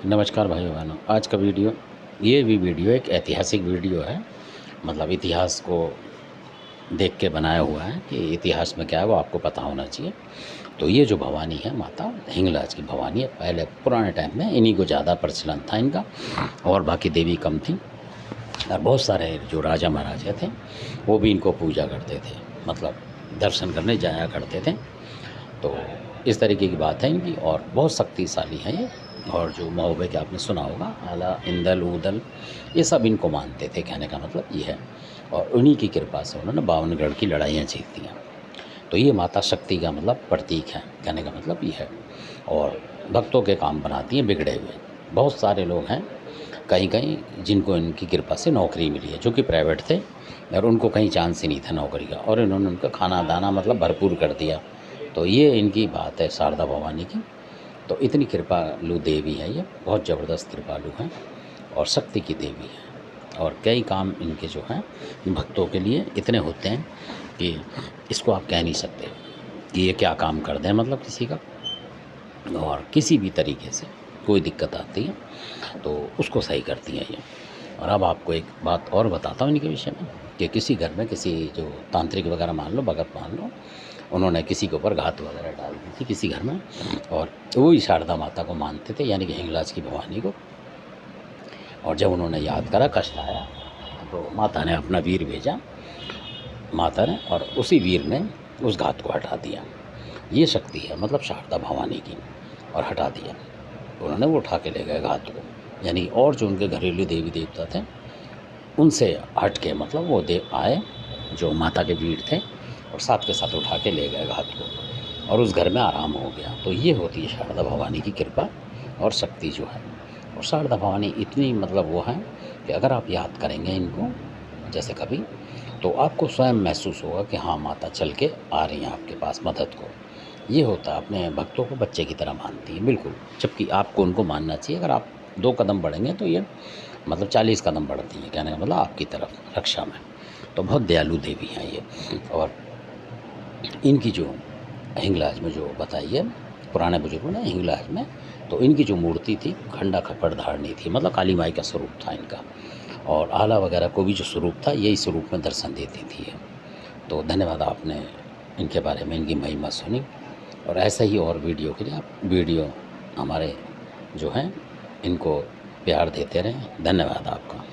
नमस्कार भाइयों बहनों। आज का वीडियो ये भी वीडियो एक ऐतिहासिक वीडियो है। मतलब इतिहास को देख के बनाया हुआ है कि इतिहास में क्या है वो आपको पता होना चाहिए। तो ये जो भवानी है माता हिंगलाज की भवानी है। पहले पुराने टाइम में इन्हीं को ज़्यादा प्रचलन था इनका, और बाकी देवी कम थी। और बहुत सारे जो राजा महाराजा थे वो भी इनको पूजा करते थे, मतलब दर्शन करने जाया करते थे। तो इस तरीके की बात है इनकी, और बहुत शक्तिशाली है ये। और जो महोबे के आपने सुना होगा, आला इंदल ऊदल, ये सब इनको मानते थे। कहने का मतलब ये है, और उन्हीं की कृपा से उन्होंने 52 की लड़ाइयाँ जीती हैं। तो ये माता शक्ति का मतलब प्रतीक है। कहने का मतलब ये है, और भक्तों के काम बनाती हैं बिगड़े हुए। बहुत सारे लोग हैं कहीं कहीं जिनको इनकी कृपा से नौकरी मिली है, जो कि प्राइवेट थे और उनको कहीं चांस ही नहीं था नौकरी का, और इन्होंने उनका खाना दाना मतलब भरपूर कर दिया। तो ये इनकी बात है शारदा भवानी की। तो इतनी कृपालु देवी है ये, बहुत ज़बरदस्त कृपालु हैं और शक्ति की देवी है। और कई काम इनके जो हैं भक्तों के लिए इतने होते हैं कि इसको आप कह नहीं सकते कि ये क्या काम कर दें, मतलब किसी का। और किसी भी तरीके से कोई दिक्कत आती है तो उसको सही करती हैं ये। और अब आपको एक बात और बताता हूँ इनके विषय में, कि किसी घर में किसी जो तांत्रिक वगैरह मान लो, भगत मान लो, उन्होंने किसी के ऊपर घात वगैरह डाल दी थी किसी घर में, और वही शारदा माता को मानते थे, यानी कि हिंगलाज की भवानी को। और जब उन्होंने याद करा, कष्ट आया, तो माता ने अपना वीर भेजा, माता ने, और उसी वीर ने उस घात को हटा दिया। ये शक्ति है मतलब शारदा भवानी की, और हटा दिया उन्होंने। वो उठा के ले गए घात को, यानी और जो उनके घरेलू देवी देवता थे उनसे हट के, मतलब वो देव आए जो माता के वीर थे, और साथ के साथ उठा के ले गए घात को, और उस घर में आराम हो गया। तो ये होती है शारदा भवानी की कृपा और शक्ति जो है। और शारदा भवानी इतनी मतलब वो है कि अगर आप याद करेंगे इनको जैसे कभी, तो आपको स्वयं महसूस होगा कि हाँ माता चल के आ रही हैं आपके पास मदद को। ये होता है, अपने भक्तों को बच्चे की तरह मानती है बिल्कुल, जबकि आपको उनको मानना चाहिए। अगर आप 2 कदम बढ़ेंगे तो ये मतलब 40 कदम बढ़ती हैं, कहने का मतलब आपकी तरफ रक्षा में। तो बहुत दयालु देवी हैं ये। और इनकी जो हिंगलाज में जो बताई है पुराने बुजुर्गों ने, हिंगलाज में तो इनकी जो मूर्ति थी खंडा खप्पड़ धारणी थी, मतलब काली माई का स्वरूप था इनका। और आला वगैरह को भी जो स्वरूप था यही स्वरूप में दर्शन देती थी ये। तो धन्यवाद, आपने इनके बारे में इनकी महिमा सुनी। और ऐसे ही और वीडियो के लिए आप वीडियो हमारे जो हैं इनको प्यार देते रहें। धन्यवाद आपका।